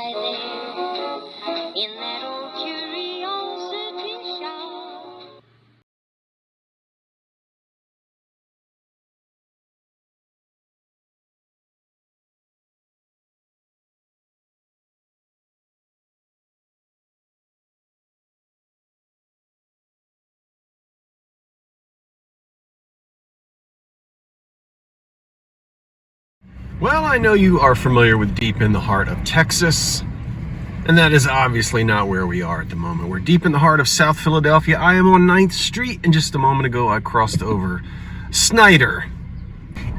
lie there in that old curiosity shop. Well, I know you are familiar with deep in the heart of Texas, and that is obviously not where we are at the moment. We're deep in the heart of South Philadelphia. I am on 9th Street, and just a moment ago I crossed over Snyder.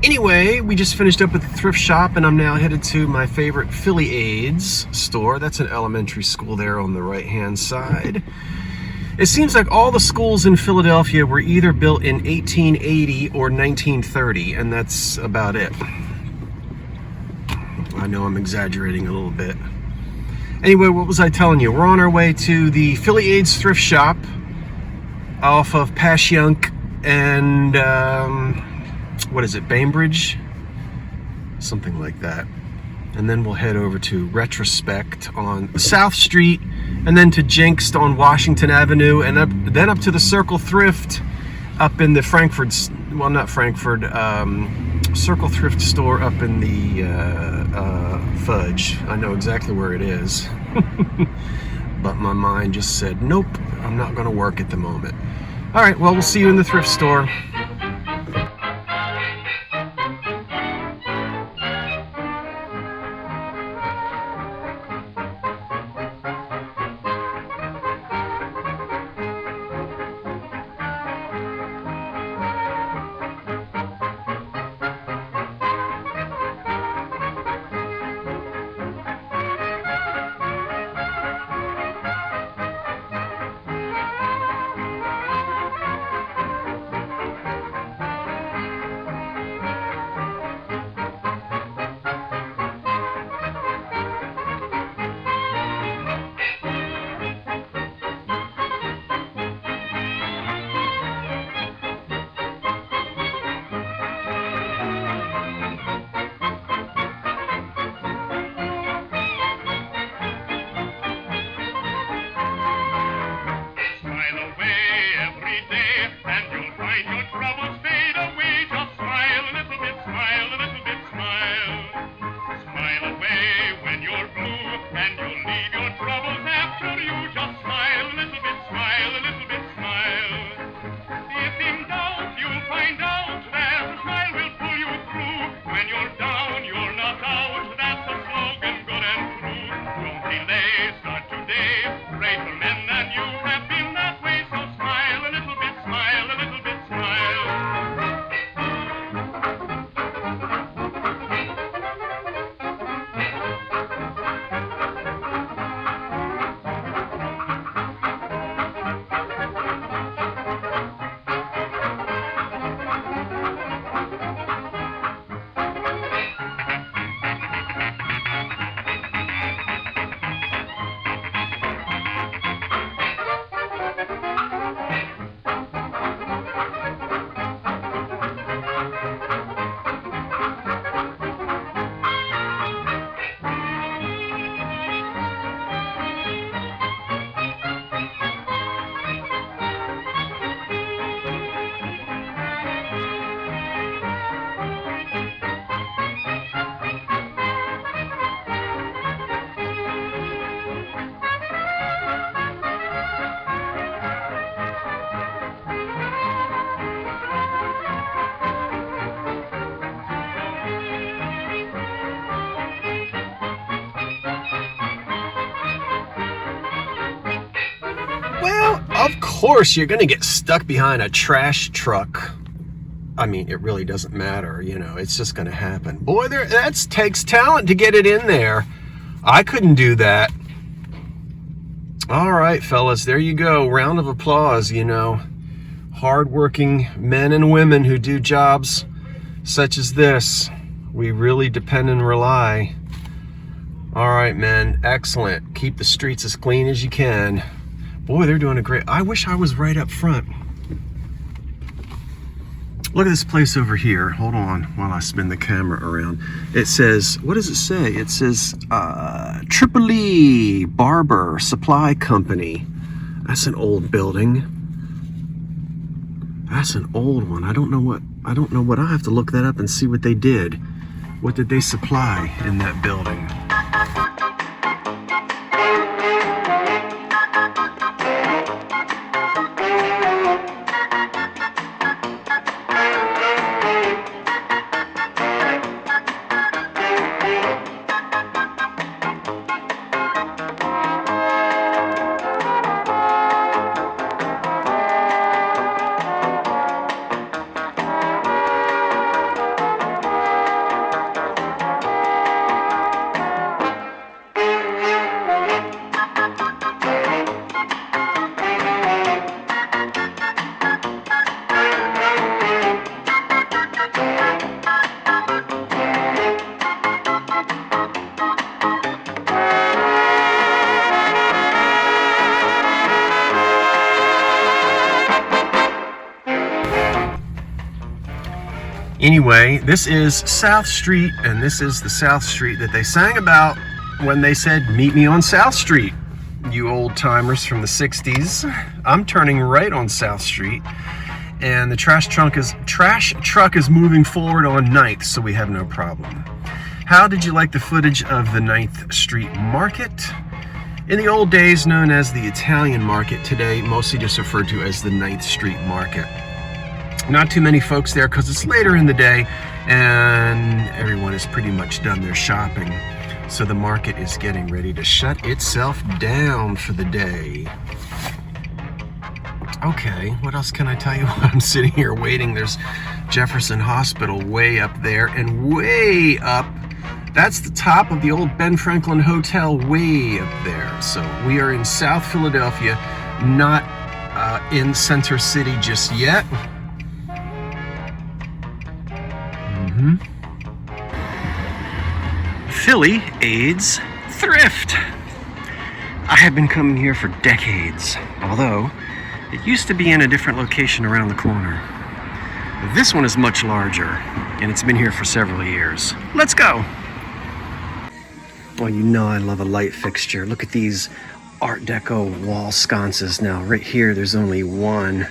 Anyway, we just finished up at the thrift shop, and I'm now headed to my favorite Philly Aids store. That's an elementary school there on the right-hand side. It seems like all the schools in Philadelphia were either built in 1880 or 1930, and that's about it. I know I'm exaggerating a little bit. Anyway, what was I telling you? We're on our way to the Philly Aids thrift shop off of Passyunk and, what is it, Bainbridge? Something like that. And then we'll head over to Retrospect on South Street, and then to Jinxed on Washington Avenue, and then up to the Circle Thrift up in the Frankfurt, well, not Frankfurt, Circle Thrift store up in the Fudge. I know exactly where it is. But my mind just said, nope, I'm not going to work at the moment. All right, well, we'll see you in the thrift store. Of course, you're going to get stuck behind a trash truck. I mean, it really doesn't matter, you know, it's just going to happen. Boy, that takes talent to get it in there. I couldn't do that. All right, fellas, there you go. Round of applause, you know. Hardworking men and women who do jobs such as this. We really depend and rely. All right, man, excellent. Keep the streets as clean as you can. Boy, they're doing a great... I wish I was right up front. Look at this place over here. Hold on while I spin the camera around. It says, what does it say? It says Jubilee Barber Supply Company. That's an old building. That's an old one. I don't know what. I'll have to look that up and see what they did. What did they supply in that building? Anyway, this is South Street, and this is the South Street that they sang about when they said, meet me on South Street, you old timers from the 60s. I'm turning right on South Street, and the trash truck is moving forward on 9th, so we have no problem. How did you like the footage of the 9th Street Market? In the old days known as the Italian Market, today mostly just referred to as the 9th Street Market. Not too many folks there because it's later in the day and everyone has pretty much done their shopping. So the market is getting ready to shut itself down for the day. Okay, what else can I tell you while I'm sitting here waiting? There's Jefferson Hospital way up there, and way up, that's the top of the old Ben Franklin Hotel way up there. So we are in South Philadelphia, not in Center City just yet. Philly AIDS Thrift. I have been coming here for decades, although it used to be in a different location around the corner. This one is much larger, and it's been here for several years. Let's go. Well, you know I love a light fixture. Look at these Art Deco wall sconces. Now, right here, there's only one.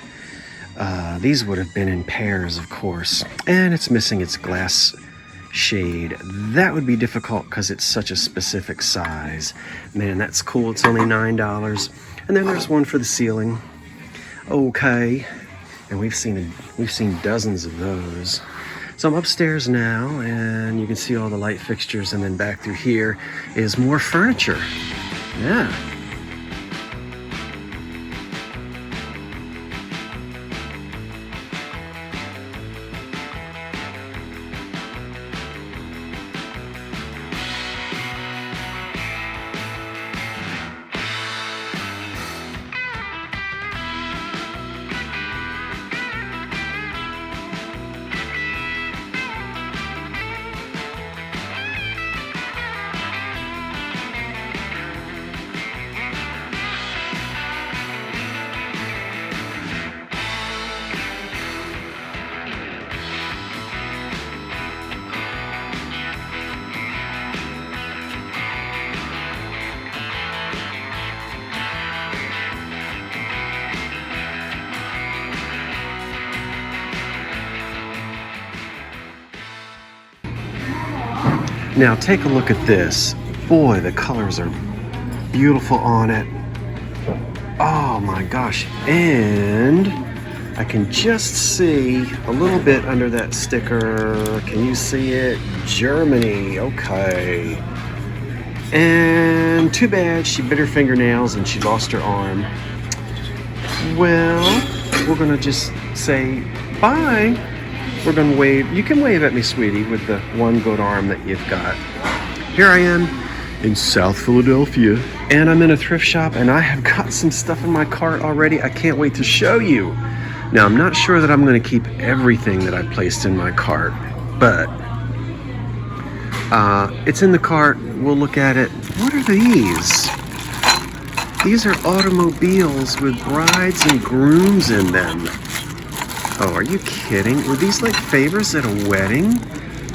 These would have been in pairs, of course, and it's missing its glass shade. That would be difficult because it's such a specific size. Man, that's cool. It's only $9. And then there's one for the ceiling. Okay, and we've seen dozens of those. So I'm upstairs now, and you can see all the light fixtures, and then back through here is more furniture. Yeah. Now take a look at this. Boy, the colors are beautiful on it. Oh my gosh. And I can just see a little bit under that sticker. Can you see it? Germany. Okay. And too bad she bit her fingernails and she lost her arm. Well, we're gonna just say bye. We're gonna wave. You can wave at me, sweetie, with the one good arm that you've got. Here I am in South Philadelphia, and I'm in a thrift shop, and I have got some stuff in my cart already. I can't wait to show you. Now, I'm not sure that I'm gonna keep everything that I placed in my cart, but it's in the cart. We'll look at it. What are these? These are automobiles with brides and grooms in them. Oh, are you kidding? Were these like favors at a wedding?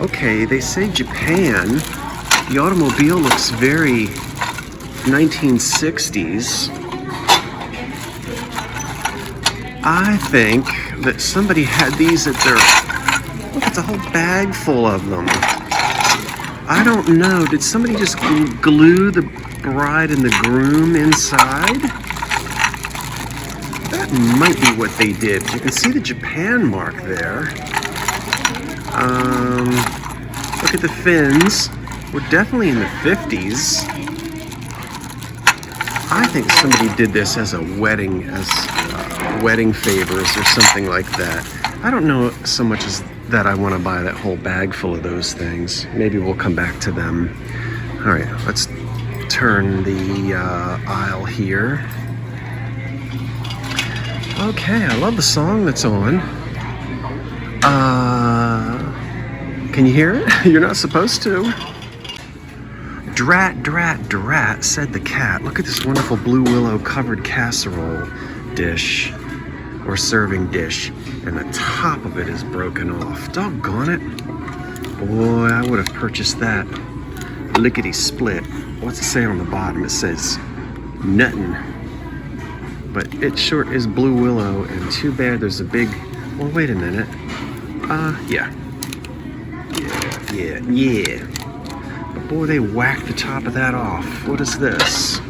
Okay, they say Japan. The automobile looks very 1960s. I think that somebody had these at their... Look, it's a whole bag full of them. I don't know. Did somebody just glue the bride and the groom inside? That might be what they did. You can see the Japan mark there. Look at the fins. We're definitely in the 50s. I think somebody did this as a wedding, as wedding favors or something like that. I don't know so much as that I want to buy that whole bag full of those things. Maybe we'll come back to them. All right, let's turn the aisle here. Okay, I love the song that's on. Can you hear it? You're not supposed to. Drat, drat, drat, said the cat. Look at this wonderful blue willow covered casserole dish, or serving dish, and the top of it is broken off. Doggone it. Boy, I would have purchased that. Lickety split. What's it say on the bottom? It says nuttin'. But it sure is blue willow, and too bad there's a big... Well, wait a minute. Yeah. But boy, they whacked the top of that off. What is this?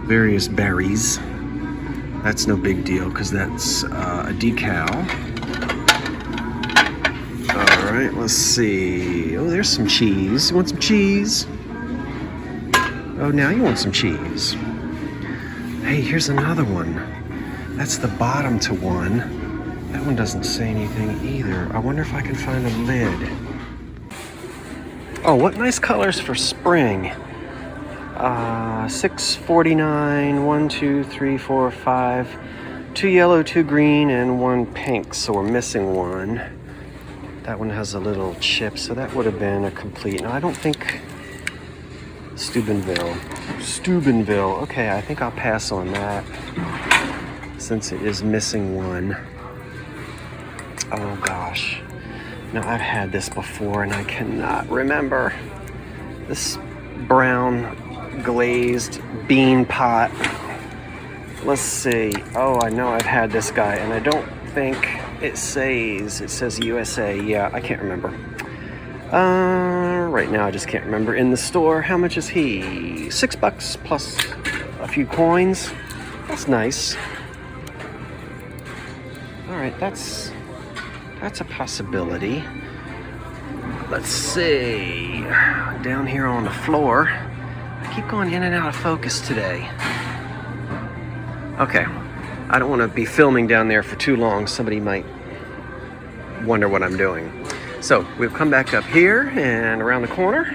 Various berries. That's no big deal, because that's a decal. All right, let's see. Oh, there's some cheese. You want some cheese? Oh, now you want some cheese. Hey, here's another one. That's the bottom to one. That one doesn't say anything either. I wonder if I can find a lid. Oh, what nice colors for spring. $6.49, 1, 2, 3, 4, 5. 2 yellow, 2 green, and 1 pink, so we're missing one. That one has a little chip, so that would have been a complete. No, I don't think Steubenville. Okay, I think I'll pass on that since it is missing one. Oh gosh. Now I've had this before and I cannot remember. This brown glazed bean pot. Let's see. Oh, I know I've had this guy and I don't think it says USA. Yeah, I can't remember. Right now I just can't remember. In the store, how much is he? $6 plus a few coins. That's nice. All right, that's a possibility. Let's see. Down here on the floor. I keep going in and out of focus today. Okay. I don't want to be filming down there for too long. Somebody might wonder what I'm doing. So we'll come back up here and around the corner.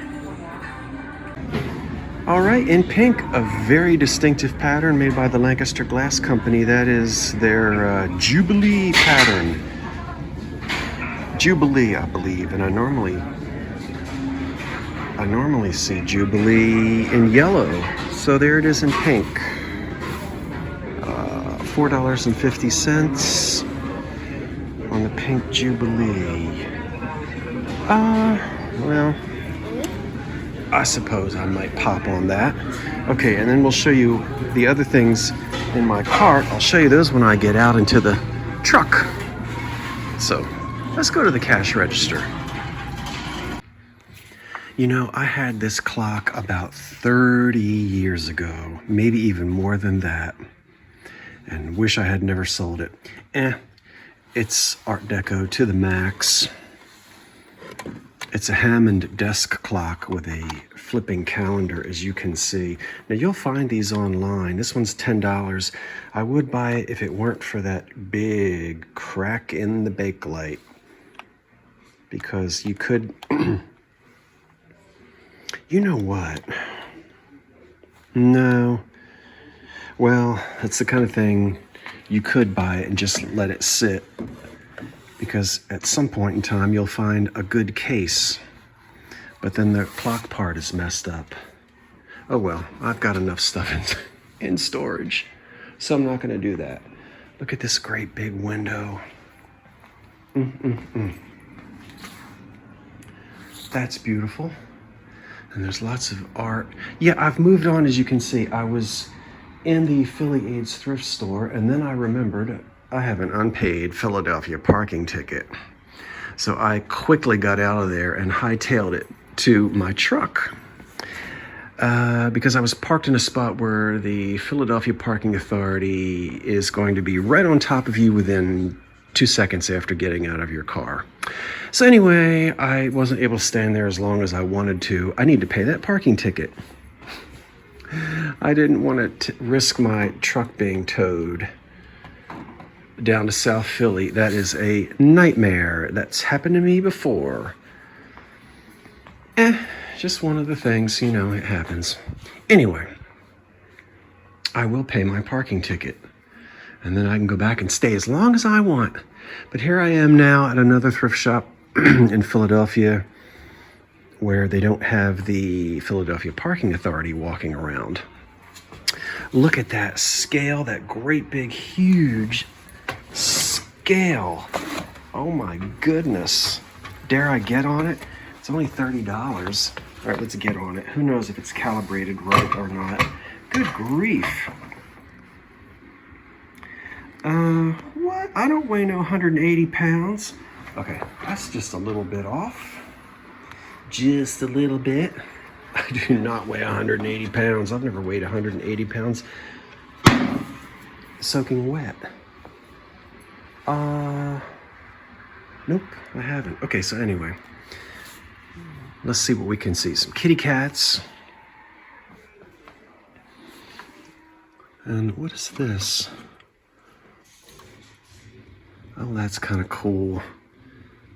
All right, in pink, a very distinctive pattern made by the Lancaster Glass Company. That is their Jubilee pattern. Jubilee, I believe, and I normally see Jubilee in yellow. So there it is in pink. $4.50 on the pink Jubilee. Well, I suppose I might pop on that. Okay, and then we'll show you the other things in my cart. I'll show you those when I get out into the truck. So, let's go to the cash register. You know, I had this clock about 30 years ago, maybe even more than that, and wish I had never sold it. It's Art Deco to the max. It's a Hammond desk clock with a flipping calendar, as you can see. Now, you'll find these online. This one's $10. I would buy it if it weren't for that big crack in the Bakelite. Because you could... You know what? No. Well, that's the kind of thing you could buy it and just let it sit. Because at some point in time, you'll find a good case. But then the clock part is messed up. Oh well, I've got enough stuff in storage. So I'm not going to do that. Look at this great big window. That's beautiful. And there's lots of art. Yeah, I've moved on, as you can see. I was in the Philly Aids thrift store, and then I remembered I have an unpaid Philadelphia parking ticket. So I quickly got out of there and hightailed it to my truck. Because I was parked in a spot where the Philadelphia Parking Authority is going to be right on top of you within 2 seconds after getting out of your car. So anyway, I wasn't able to stand there as long as I wanted to. I need to pay that parking ticket. I didn't want to risk my truck being towed down to South Philly. That is a nightmare. That's happened to me before. Just one of the things, you know, it happens. Anyway, I will pay my parking ticket, and then I can go back and stay as long as I want. But here I am now at another thrift shop in Philadelphia where they don't have the Philadelphia Parking Authority walking around. Look at that scale, that great big huge scale. Oh my goodness. Dare I get on it? It's only $30. All right, let's get on it. Who knows if it's calibrated right or not. Good grief. What? I don't weigh no 180 pounds. Okay, that's just a little bit off. Just a little bit. I do not weigh 180 pounds. I've never weighed 180 pounds soaking wet. Nope, I haven't. Okay, so anyway, let's see what we can see. Some kitty cats. And what is this? Oh, that's kind of cool.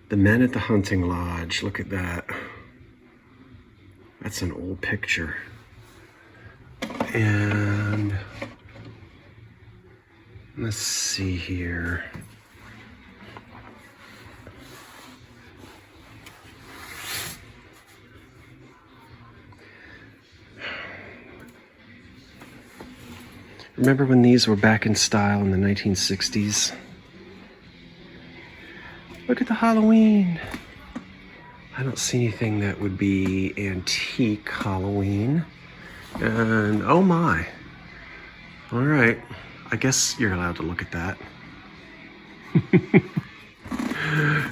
The Men at the Hunting Lodge. Look at that. That's an old picture. And let's see here. Remember when these were back in style in the 1960s? Look at the Halloween. I don't see anything that would be antique Halloween. And oh my. All right. I guess you're allowed to look at that.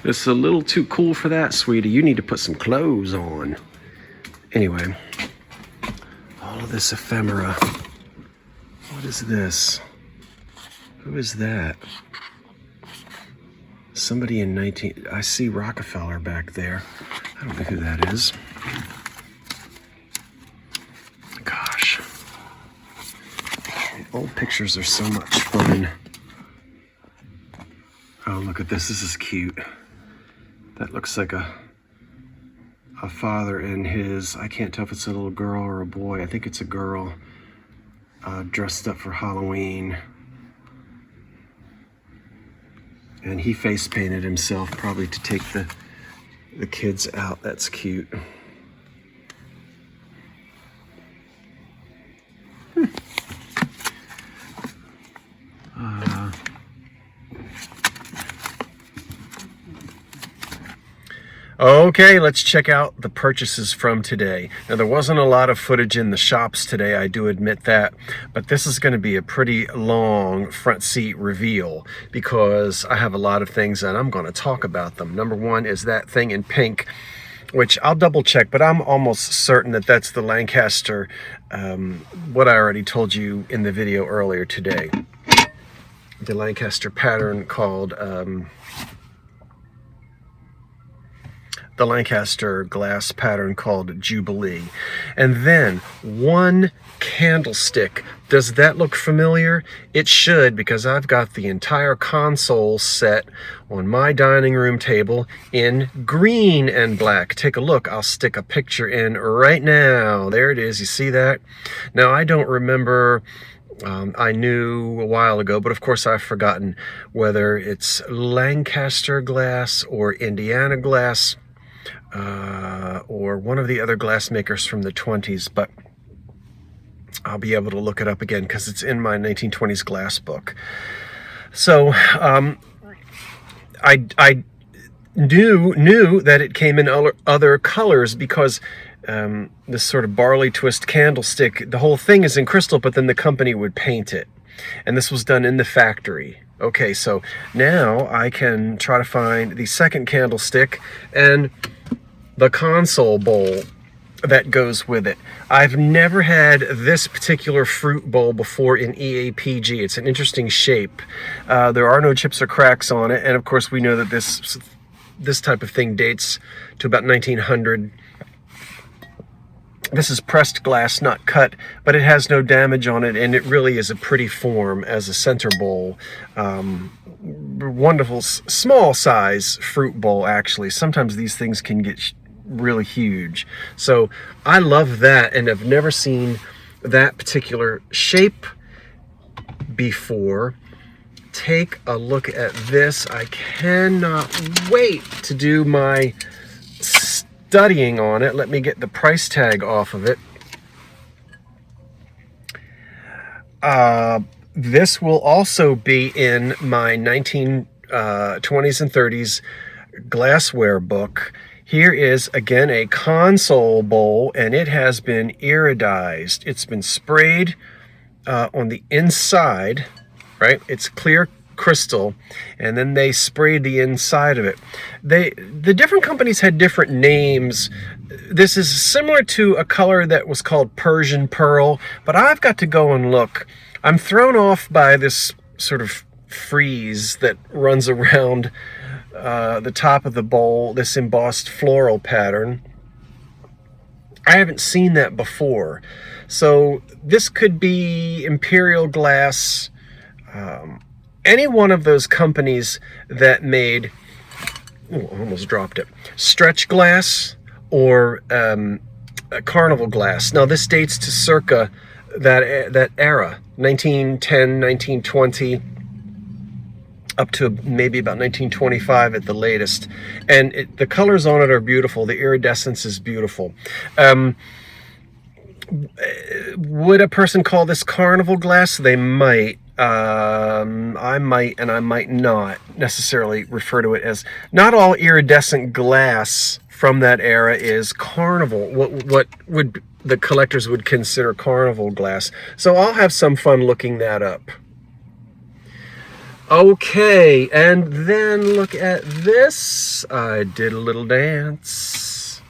It's a little too cool for that, sweetie. You need to put some clothes on. Anyway, all of this ephemera. What is this? Who is that? Somebody in I see Rockefeller back there. I don't know who that is. Gosh. Old pictures are so much fun. Oh, look at this. This is cute. That looks like a father and his, I can't tell if it's a little girl or a boy. I think it's a girl dressed up for Halloween. And he face painted himself, probably to take the kids out. That's cute. Okay, let's check out the purchases from today. Now, there wasn't a lot of footage in the shops today, I do admit that, but this is going to be a pretty long front seat reveal because I have a lot of things and I'm going to talk about them. Number one is that thing in pink, which I'll double check, but I'm almost certain that that's the Lancaster, what I already told you in the video earlier today. The Lancaster pattern called the Lancaster glass pattern called Jubilee. And then one candlestick. Does that look familiar? It should, because I've got the entire console set on my dining room table in green and black. Take a look. I'll stick a picture in right now. There it is. You see that? Now, I don't remember. I knew a while ago, but of course I've forgotten whether it's Lancaster glass or Indiana glass. Or one of the other glass makers from the 20s, but I'll be able to look it up again because it's in my 1920s glass book. So I knew that it came in other colors because this sort of barley twist candlestick, the whole thing is in crystal, but then the company would paint it. And this was done in the factory. Okay, so now I can try to find the second candlestick and the console bowl that goes with it. I've never had this particular fruit bowl before in EAPG. It's an interesting shape. There are no chips or cracks on it, and of course we know that this type of thing dates to about 1900. This is pressed glass, not cut, but it has no damage on it, and it really is a pretty form as a center bowl. Wonderful small size fruit bowl, actually. Sometimes these things can get really huge. So I love that, and I've never seen that particular shape before. Take a look at this. I cannot wait to do my studying on it. Let me get the price tag off of it. This will also be in my 1920s and 30s glassware book. Here is, again, a console bowl, and it has been iridized. It's been sprayed on the inside, right? It's clear crystal, and then they sprayed the inside of it. The different companies had different names. This is similar to a color that was called Persian Pearl, but I've got to go and look. I'm thrown off by this sort of frieze that runs around the top of the bowl, this embossed floral pattern. I haven't seen that before. So this could be Imperial Glass, any one of those companies that made, oh, I almost dropped it, stretch glass or carnival glass. Now this dates to circa that era, 1910, 1920, up to maybe about 1925 at the latest. And the colors on it are beautiful. The iridescence is beautiful. Would a person call this carnival glass? They might. I might, and I might not necessarily refer to it as. Not all iridescent glass from that era is carnival. What would the collectors would consider carnival glass? So I'll have some fun looking that up. Okay, and then look at this. I did a little dance.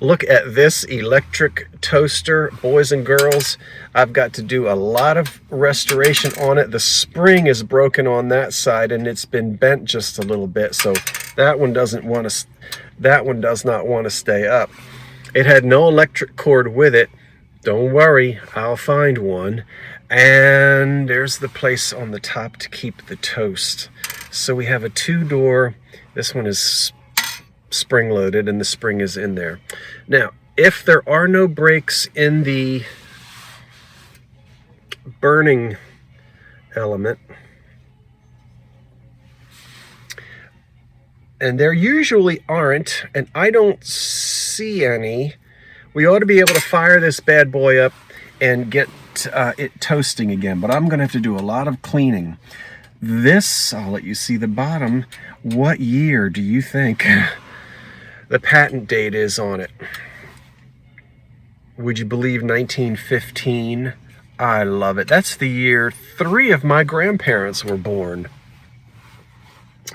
Look at this electric toaster, boys and girls. I've got to do a lot of restoration on it. The spring is broken on that side, and it's been bent just a little bit, so that one does not want to stay up. It had no electric cord with it. Don't worry, I'll find one. And there's the place on the top to keep the toast. So we have a 2-door. This one is spring-loaded, and the spring is in there. Now, if there are no brakes in the burning element, and there usually aren't, and I don't see any, we ought to be able to fire this bad boy up and get it toasting again. But I'm going to have to do a lot of cleaning. This, I'll let you see the bottom. What year do you think the patent date is on it? Would you believe 1915? I love it. That's the year 3 of my grandparents were born.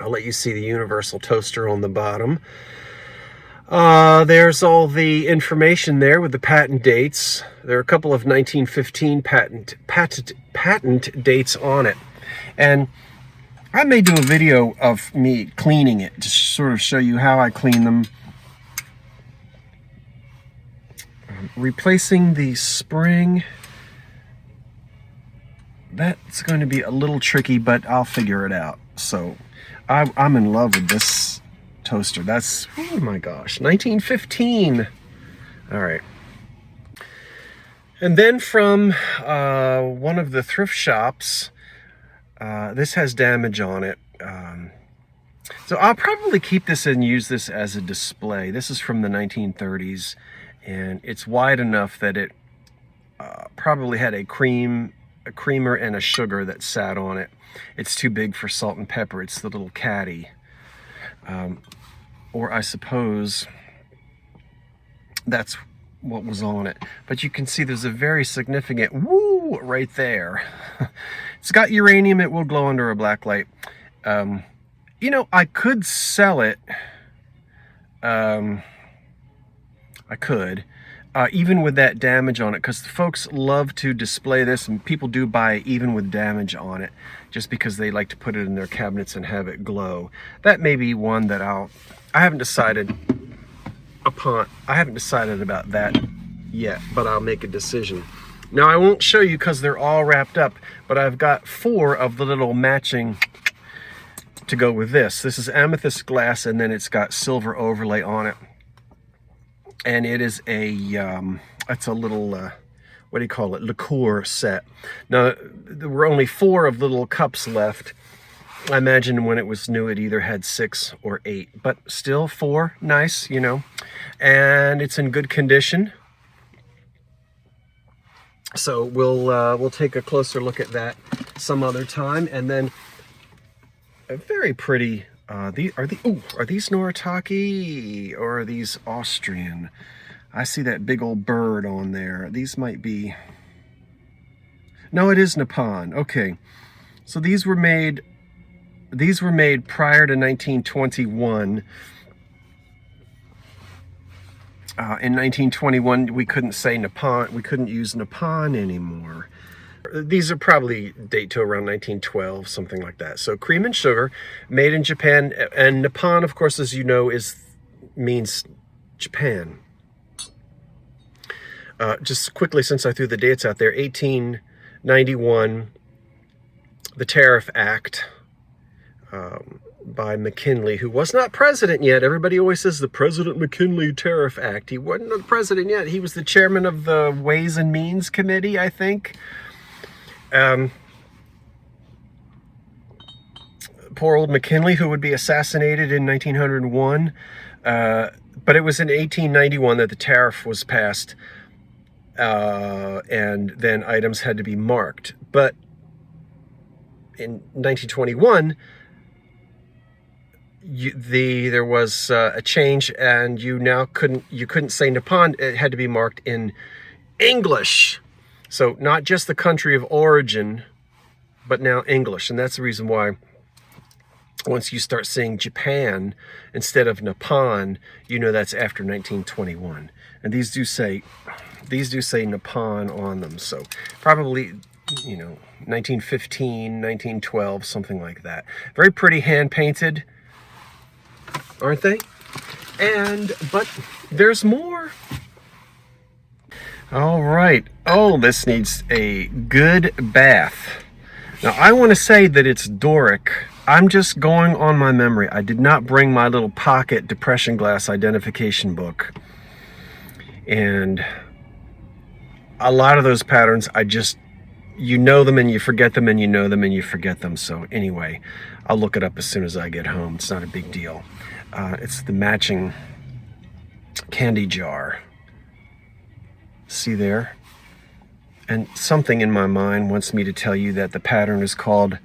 I'll let you see the universal toaster on the bottom. There's all the information there with the patent dates. There are a couple of 1915 patent dates on it. And I may do a video of me cleaning it to sort of show you how I clean them. Replacing the spring. That's going to be a little tricky, but I'll figure it out. So I'm in love with this toaster. That's, oh my gosh, 1915. All right. And then from one of the thrift shops, this has damage on it. So I'll probably keep this and use this as a display. This is from the 1930s, and it's wide enough that it probably had a cream a creamer and a sugar that sat on it. It's too big for salt and pepper. It's the little caddy. Or I suppose that's what was on it. But you can see there's a very significant woo right there. It's got uranium. It will glow under a black light. You know, I could sell it. I could. Even with that damage on it, because the folks love to display this, and people do buy it even with damage on it, just because they like to put it in their cabinets and have it glow. That may be one that I haven't decided about that yet, but I'll make a decision. Now, I won't show you because they're all wrapped up, but I've got 4 of the little matching to go with this. This is Amethyst Glass, and then it's got silver overlay on it. And it is it's a little, what do you call it, liqueur set. Now, there were only 4 of the little cups left. I imagine when it was new, it either had 6 or 8, but still 4, nice, you know. And it's in good condition. So we'll take a closer look at that some other time. And then a very pretty, are these Noriaki or are these Austrian? I see that big old bird on there. These might be, no, it is Nippon. Okay, so these were made prior to 1921. In 1921, we couldn't say Nippon. We couldn't use Nippon anymore. These are probably date to around 1912, something like that. So cream and sugar, made in Japan, and Nippon, of course, as you know, means Japan. Just quickly, since I threw the dates out there, 1891, the Tariff Act by McKinley, who was not president yet. Everybody always says the President McKinley Tariff Act. He wasn't the president yet. He was the chairman of the Ways and Means Committee, I think. Poor old McKinley, who would be assassinated in 1901. But it was in 1891 that the tariff was passed, and then items had to be marked. But in 1921, there was a change, and you couldn't say Nippon. It had to be marked in English. So not just the country of origin, but now English. And that's the reason why once you start saying Japan instead of Nippon, you know that's after 1921. And these do say Nippon on them. So probably, you know, 1915, 1912, something like that. Very pretty, hand painted, aren't they? But there's more. All right. Oh, this needs a good bath. Now, I want to say that it's Doric. I'm just going on my memory. I did not bring my little pocket depression glass identification book. And a lot of those patterns, you know them and you forget them, and you know them and you forget them. So anyway, I'll look it up as soon as I get home. It's not a big deal. It's the matching candy jar. See there? And something in my mind wants me to tell you that the pattern is called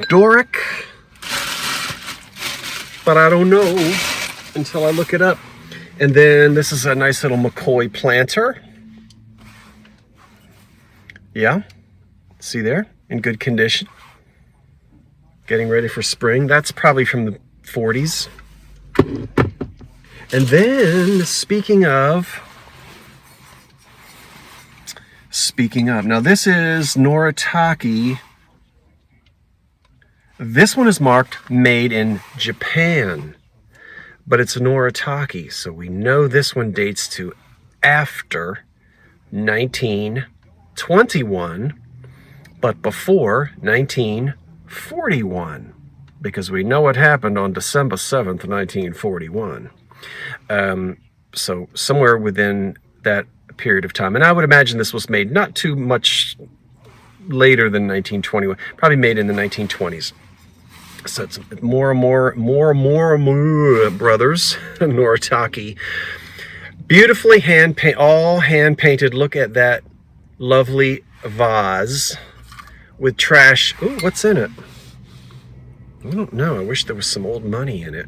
Doric, but I don't know until I look it up. And then this is a nice little McCoy Planter. Yeah, see there? In good condition. Getting ready for spring. That's probably from the 40s. And then, speaking of, now this is Noriaki. This one is marked made in Japan, but it's Noriaki, so we know this one dates to after 1921, but before 1941, because we know what happened on December 7th, 1941. So somewhere within that period of time. And I would imagine this was made not too much later than 1921, probably made in the 1920s. So it's more brothers, Noriaki. Beautifully all hand painted. Look at that lovely vase with trash. Ooh, what's in it? I don't know. I wish there was some old money in it.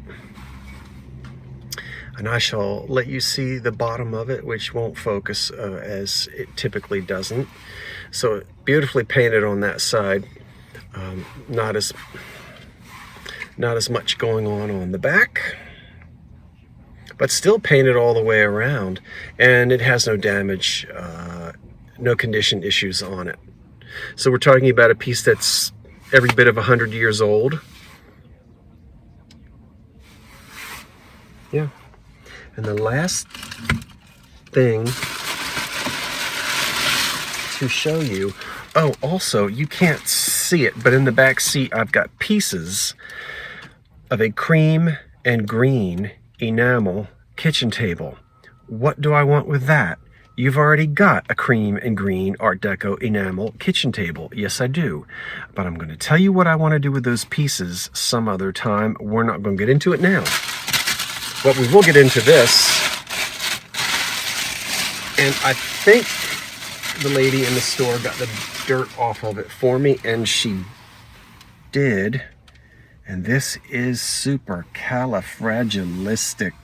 And I shall let you see the bottom of it, which won't focus as it typically doesn't. So beautifully painted on that side. Not as much going on the back, but still painted all the way around, and it has no damage, no condition issues on it. So we're talking about a piece that's every bit of 100 years old. Yeah. And the last thing to show you, oh, also, you can't see it, but in the back seat, I've got pieces of a cream and green enamel kitchen table. What do I want with that? You've already got a cream and green Art Deco enamel kitchen table. Yes, I do. But I'm going to tell you what I want to do with those pieces some other time. We're not going to get into it now. But we will get into this. And I think the lady in the store got the dirt off of it for me, and she did. And this is super califragilistic.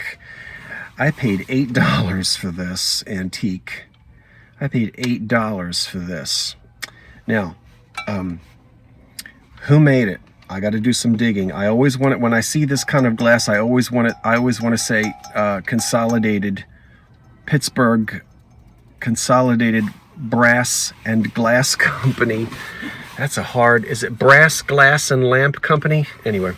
I paid $8 for this antique. I paid $8 for this. Now, who made it? I got to do some digging. I always want it when I see this kind of glass. I always want to say Consolidated Pittsburgh Consolidated Brass and Glass Company. That's a hard. Is it Brass, Glass, and Lamp Company? Anyway.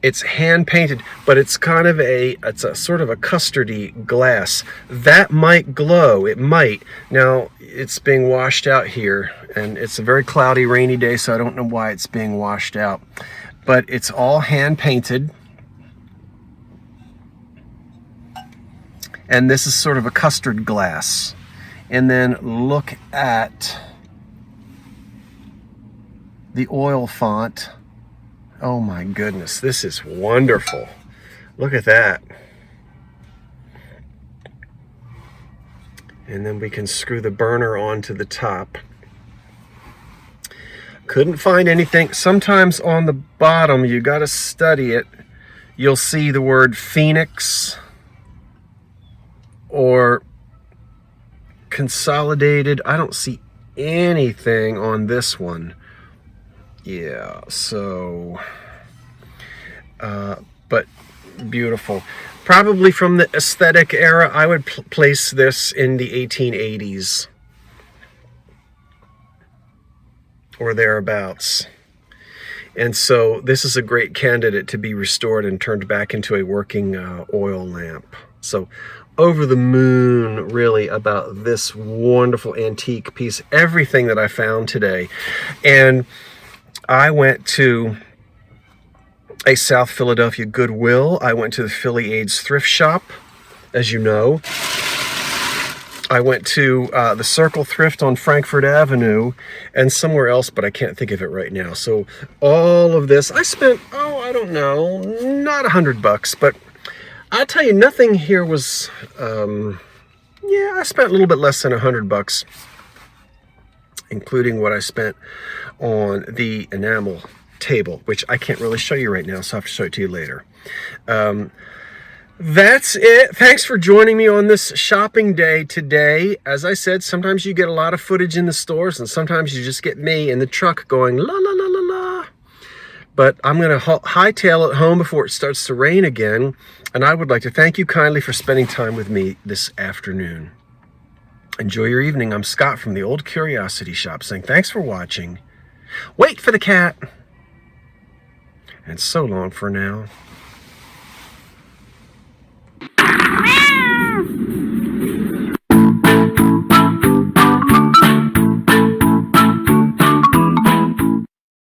It's hand painted, but it's kind of it's a sort of a custardy glass. That might glow, it might. Now, it's being washed out here, and it's a very cloudy, rainy day, so I don't know why it's being washed out. But it's all hand painted. And this is sort of a custard glass. And then look at the oil font. Oh my goodness, this is wonderful. Look at that. And then we can screw the burner onto the top. Couldn't find anything. Sometimes on the bottom, you got to study it. You'll see the word Phoenix or Consolidated. I don't see anything on this one. Yeah, so, but beautiful. Probably from the aesthetic era, I would place this in the 1880s or thereabouts. And so this is a great candidate to be restored and turned back into a working oil lamp. So over the moon, really, about this wonderful antique piece. Everything that I found today. And I went to a South Philadelphia Goodwill. I went to the Philly AIDS Thrift Shop, as you know. I went to the Circle Thrift on Frankfurt Avenue and somewhere else, but I can't think of it right now. So all of this, I spent, I don't know, not $100, but I'll tell you, nothing here was, yeah, I spent a little bit less than $100, including what I spent on the enamel table, which I can't really show you right now, so I'll have to show it to you later. That's it. Thanks for joining me on this shopping day today. As I said, sometimes you get a lot of footage in the stores, and sometimes you just get me in the truck going la la la la la. But I'm going to hightail it home before it starts to rain again, and I would like to thank you kindly for spending time with me this afternoon. Enjoy your evening. I'm Scott from the Old Curiosity Shop saying thanks for watching. Wait for the cat. And so long for now.